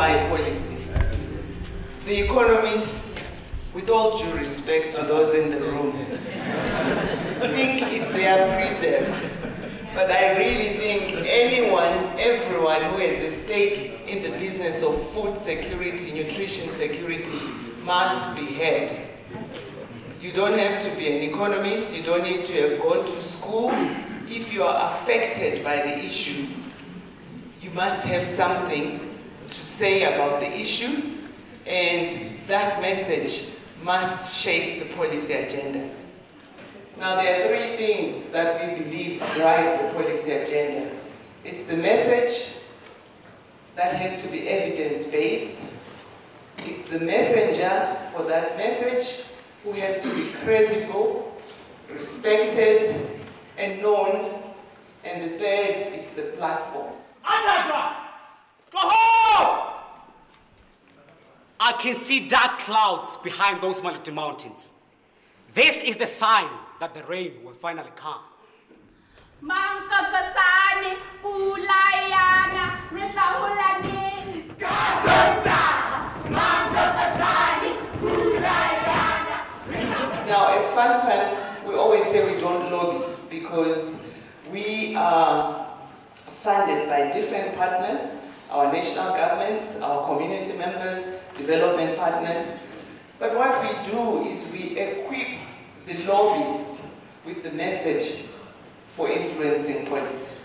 by policy. The economists, with all due respect to those in the room, think it's their preserve. But I really think everyone who has a stake in the business of food security, nutrition security, must be heard. You don't have to be an economist, you don't need to have gone to school. If you are affected by the issue, you must have something to say about the issue, and that message must shape the policy agenda. Now, there are three things that we believe drive the policy agenda. It's the message that has to be evidence-based. It's the messenger for that message who has to be credible, respected, and known. And the third, it's the platform. Go home! I can see dark clouds behind those mighty mountains. This is the sign that the rain will finally come. Now, as FANRPAN, we always say we don't lobby because we are funded by different partners, our national governments, our community members, development partners. But what we do is we equip the lobbyists with the message for influencing policy.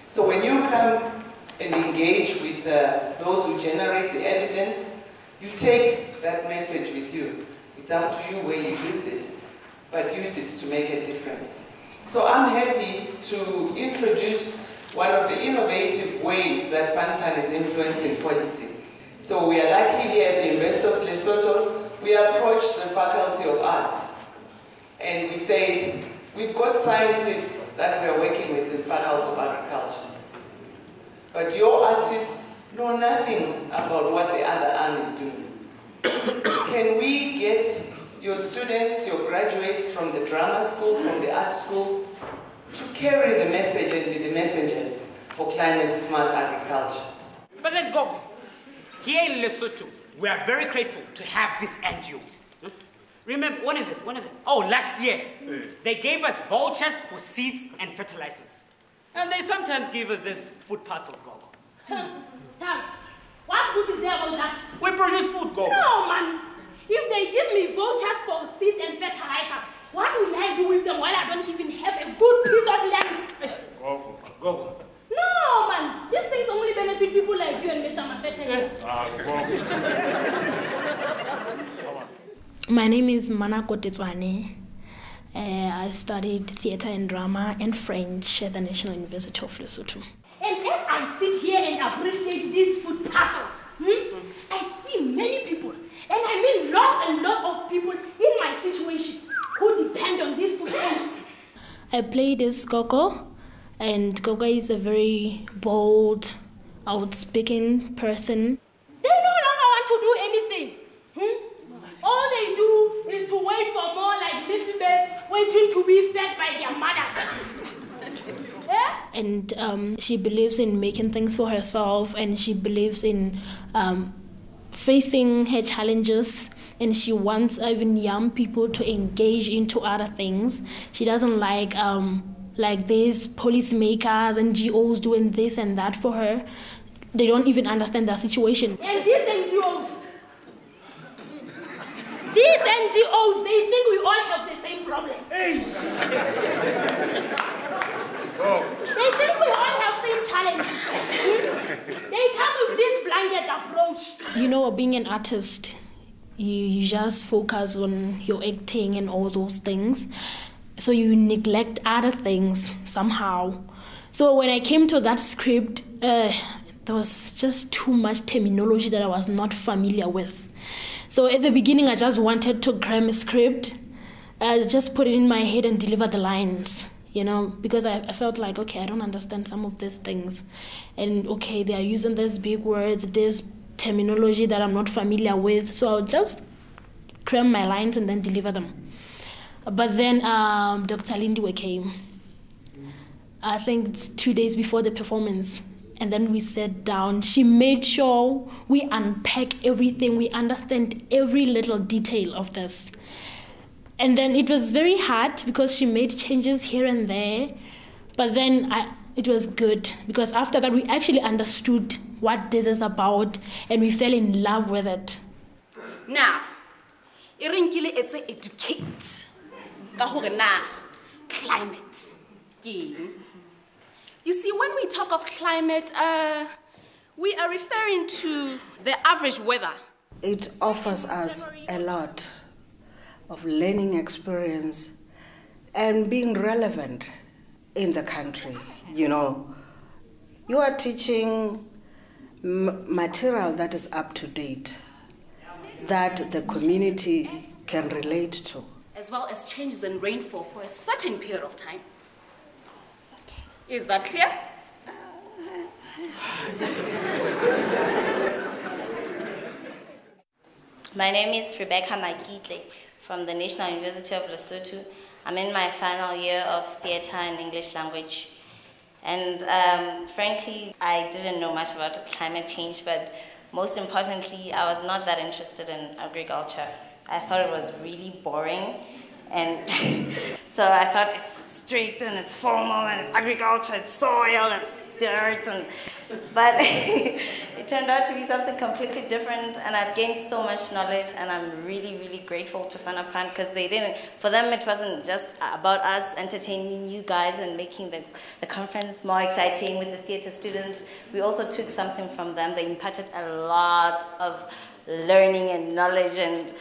So when you come and engage with those who generate the evidence, you take that message with you. It's up to you where you use it, but use it to make a difference. So I'm happy to introduce one of the innovative ways that FANRPAN is influencing policy. So we are lucky here at the University of Lesotho. We approached the Faculty of Arts and we said, we've got scientists that we are working with the Faculty of Agriculture, but your artists know nothing about what the other arm is doing. Can we get your students, your graduates from the drama school, from the art school, to carry the message and be the messengers for climate-smart agriculture? But then, Gogo, here in Lesotho, we are very grateful to have these NGOs. Remember, when is it? Oh, last year. They gave us vouchers for seeds and fertilizers. And they sometimes give us these food parcels, Gogo. Tam, what good is there about that? We produce food, Gogo. No, man. If they give me vouchers for seeds and fertilizers, what will I do with them while I don't even have a good piece of land? Gogo. No, man. These things only benefit people like you and Mr. Mafete. My name is Manako Tetswane. I studied theatre and drama and French at the National University of Lesotho. And as I sit here and appreciate these food parcels, I see many people, and I mean lots and lots of people in my situation who depend on these food parcels. I played as Gogo, and Gogo is a very bold, outspoken person. They no longer want to do anything. All they do is to wait for more like little birds waiting to be fed by their mothers. And she believes in making things for herself, and she believes in facing her challenges, and she wants even young people to engage into other things. She doesn't like these policymakers and NGOs doing this and that for her. They don't even understand their situation. And these NGOs, they think we all have the same problem. Hey! They think we all have same challenges. They come with this blanket approach. You know, being an artist, you just focus on your acting and all those things. So you neglect other things somehow. So when I came to that script, there was just too much terminology that I was not familiar with. So at the beginning, I just wanted to cram a script, just put it in my head and deliver the lines, you know, because I felt like, okay, I don't understand some of these things. And okay, they are using these big words, this terminology that I'm not familiar with. So I'll just cram my lines and then deliver them. But then Dr. Lindiwe came. I think it's 2 days before the performance. and then we sat down. She made sure we unpack everything, we understand every little detail of this. And then it was very hard because she made changes here and there, but then it was good because after that we actually understood what this is about and we fell in love with it. Now, it's educate. Climate. You see, when we talk of climate, we are referring to the average weather. It offers us a lot of learning experience and being relevant in the country. You know, you are teaching material that is up to date, that the community can relate to. As well as changes in rainfall for a certain period of time. Is that clear? My name is Rebecca Makitle from the National University of Lesotho. I'm in my final year of theatre and English language. And frankly, I didn't know much about climate change, but most importantly, I was not that interested in agriculture. I thought it was really boring. And so I thought it's strict and it's formal and it's agriculture, it's soil, it's dirt. But it turned out to be something completely different, and I've gained so much knowledge, and I'm really, really grateful to FANRPAN because for them it wasn't just about us entertaining you guys and making the conference more exciting with the theatre students. We also took something from them. They imparted a lot of learning and knowledge, and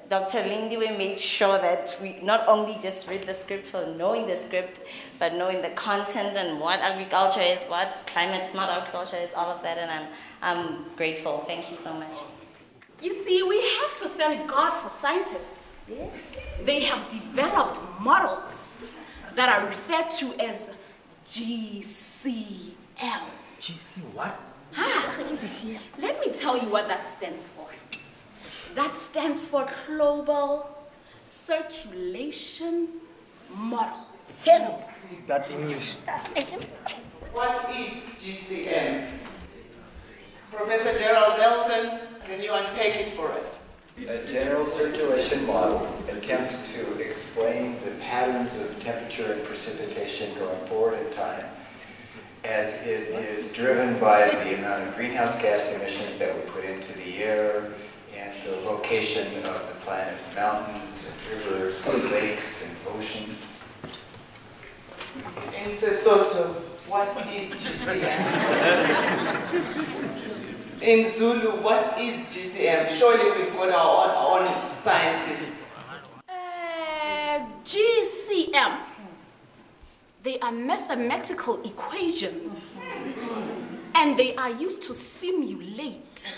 Dr. Lindiwe made sure that we not only just read the script for knowing the script, but knowing the content and what agriculture is, what climate smart agriculture is, all of that, and I'm grateful. Thank you so much. You see, we have to thank God for scientists. Yeah? They have developed models that are referred to as GCM. GC what? Let me tell you what that stands for. That stands for Global Circulation Models. Hello. Is that English? What is GCM? Professor Gerald Nelson, can you unpack it for us? A general circulation model attempts to explain the patterns of temperature and precipitation going forward in time, as it is driven by the amount of greenhouse gas emissions that we put into the air, and the location of the planet's mountains, and rivers, and lakes, and oceans. In Sesotho, what is GCM? In Zulu, what is GCM? Surely we've got our own scientists. GCM. They are mathematical equations, and they are used to simulate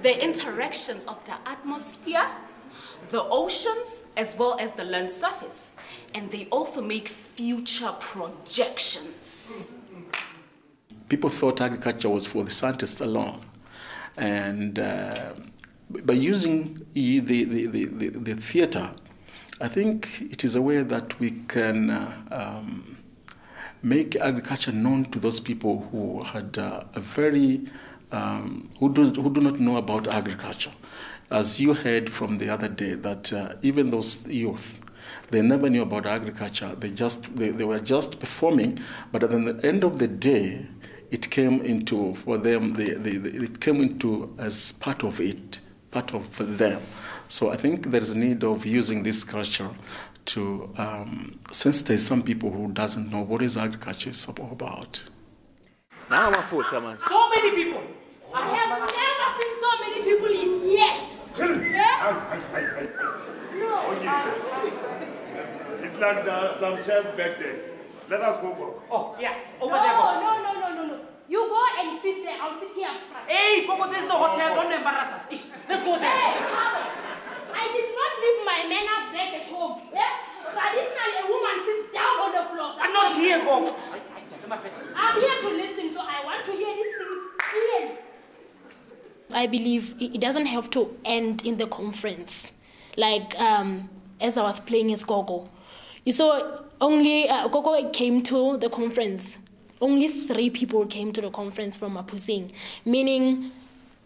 the interactions of the atmosphere, the oceans, as well as the land surface. And they also make future projections. People thought agriculture was for the scientists alone. And by using the theatre, I think it is a way that we can make agriculture known to those people who had a very who do not know about agriculture. As you heard from the other day, that even those youth, they never knew about agriculture. They were just performing, but at the end of the day, it came into, for them, it came into as part of them. So I think there is a need of using this culture to sensitize some people who doesn't know what is agriculture is about. So many people. I have never seen so many people in years. Yeah? It's like some chairs back there. Let us go. Oh, yeah, over there. No. You go and sit there. I'll sit here up front. Hey, Coco, this is the hotel. Don't embarrass us. Let's go there. Hey, Thomas. I did not leave my manners back at home. Yeah? Traditionally, a woman sits down on the floor. I'm not here, Coco. I'm here to listen, so I want to hear these things clearly. I believe it doesn't have to end in the conference. Like, as I was playing as Gogo. You saw only Gogo came to the conference. only 3 people came to the conference from Maputsing, meaning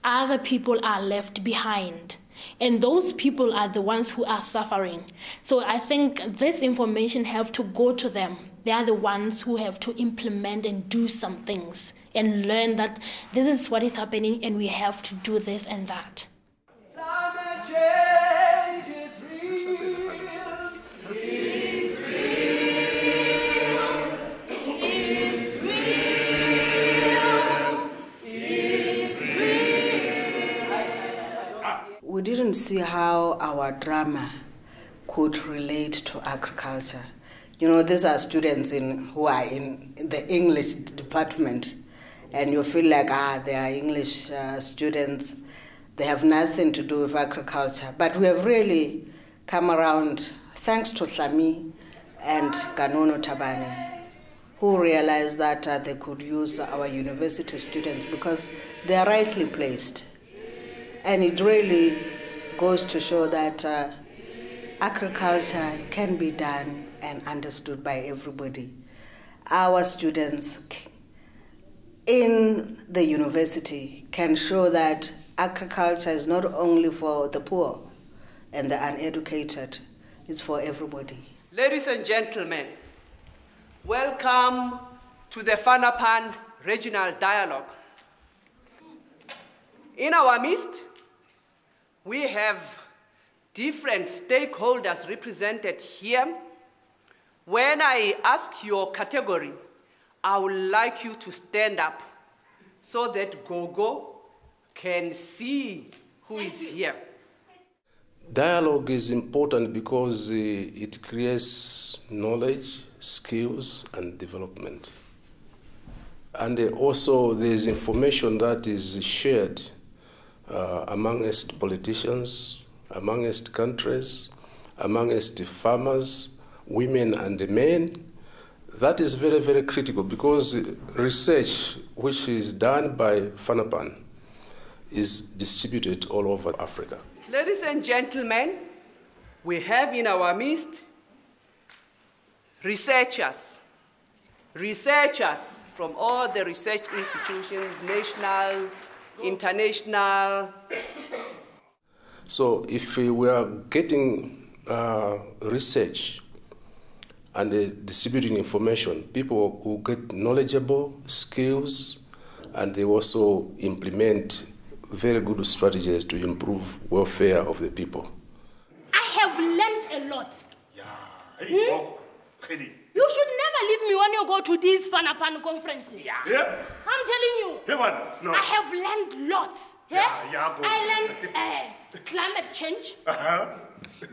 other people are left behind. And those people are the ones who are suffering. So I think this information have to go to them. They are the ones who have to implement and do some things and learn that this is what is happening and we have to do this and that. Climate change is real. It's real. It's real. It's real. We didn't see how our drama could relate to agriculture. You know, these are students who are in the English department, and you feel like, they are English students. They have nothing to do with agriculture. But we have really come around, thanks to Hlami and Kanono Tabane, who realized that they could use our university students because they are rightly placed. And it really goes to show that agriculture can be done and understood by everybody. Our students in the university can show that agriculture is not only for the poor and the uneducated, it's for everybody. Ladies and gentlemen, welcome to the FANRPAN Regional Dialogue. In our midst, we have different stakeholders represented here. When I ask your category, I would like you to stand up so that Gogo can see who is here. Dialogue is important because it creates knowledge, skills, and development. And also there's information that is shared amongst politicians, amongst countries, amongst farmers, women and men. That is very, very critical because research which is done by FANRPAN is distributed all over Africa. Ladies and gentlemen, we have in our midst researchers from all the research institutions, national, international. So if we are getting research and distributing information, people will get knowledgeable skills, and they also implement very good strategies to improve welfare of the people. I have learned a lot. Yeah. Hey, You should never leave me when you go to these FANRPAN conferences. Yeah. I'm telling you. Hey, man, no. I have learned lots. Yeah, go. I learned climate change,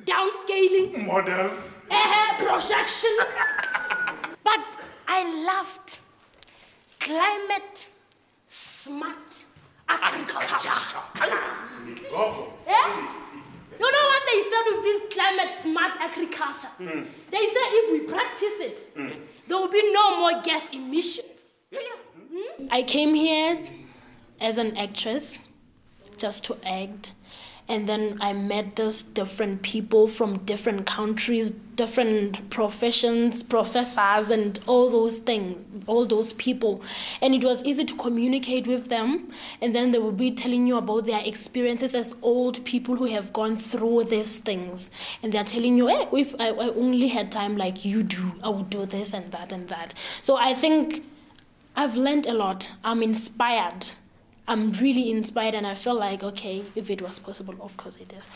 downscaling, Models, projections. But I loved climate smart agriculture. Go. You know what they said with this climate smart agriculture? They said if we practice it, there will be no more gas emissions. I came here as an actress just to act, and then I met these different people from different countries, different professions, professors, and all those things, all those people. And it was easy to communicate with them, and then they will be telling you about their experiences as old people who have gone through these things. And they're telling you, hey, if I only had time like you do, I would do this and that and that. So I think I've learned a lot. I'm inspired. I'm really inspired, and I feel like, okay, if it was possible, of course it is.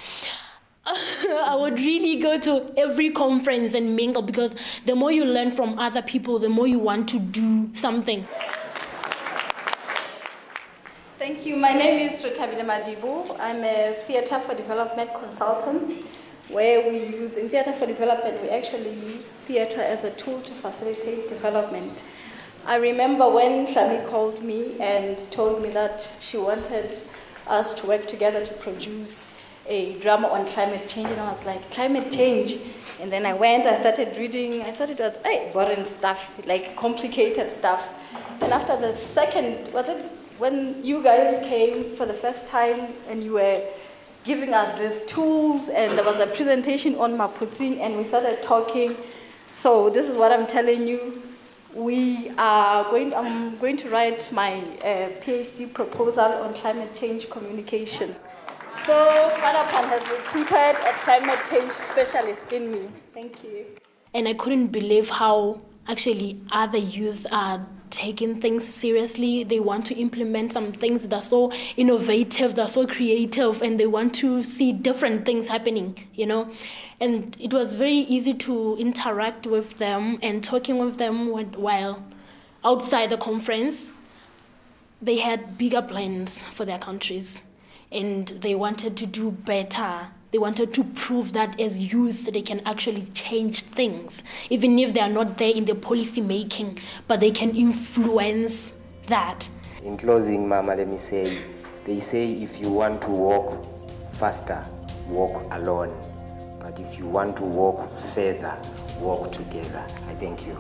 I would really go to every conference and mingle, because the more you learn from other people, the more you want to do something. Thank you. My name is Rotabile Madibu. I'm a Theatre for Development consultant, where we use, in Theatre for Development, we actually use theatre as a tool to facilitate development. I remember when Hlami called me and told me that she wanted us to work together to produce a drama on climate change, and I was like, climate change? And then I started reading. I thought it was boring stuff, like complicated stuff. And after the second, was it when you guys came for the first time and you were giving us these tools, and there was a presentation on Maputsing, and we started talking. So this is what I'm telling you. I'm going to write my PhD proposal on climate change communication. So FANRPAN has recruited a climate change specialist in me. Thank you. And I couldn't believe how actually other youth are taking things seriously. They want to implement some things that are so innovative, that are so creative, and they want to see different things happening, you know. And it was very easy to interact with them and talking with them while outside the conference. They had bigger plans for their countries, and they wanted to do better. They wanted to prove that as youth they can actually change things, even if they are not there in the policy making, but they can influence that. In closing, Mama, let me say, they say if you want to walk faster, walk alone. But if you want to walk further, walk together. I thank you.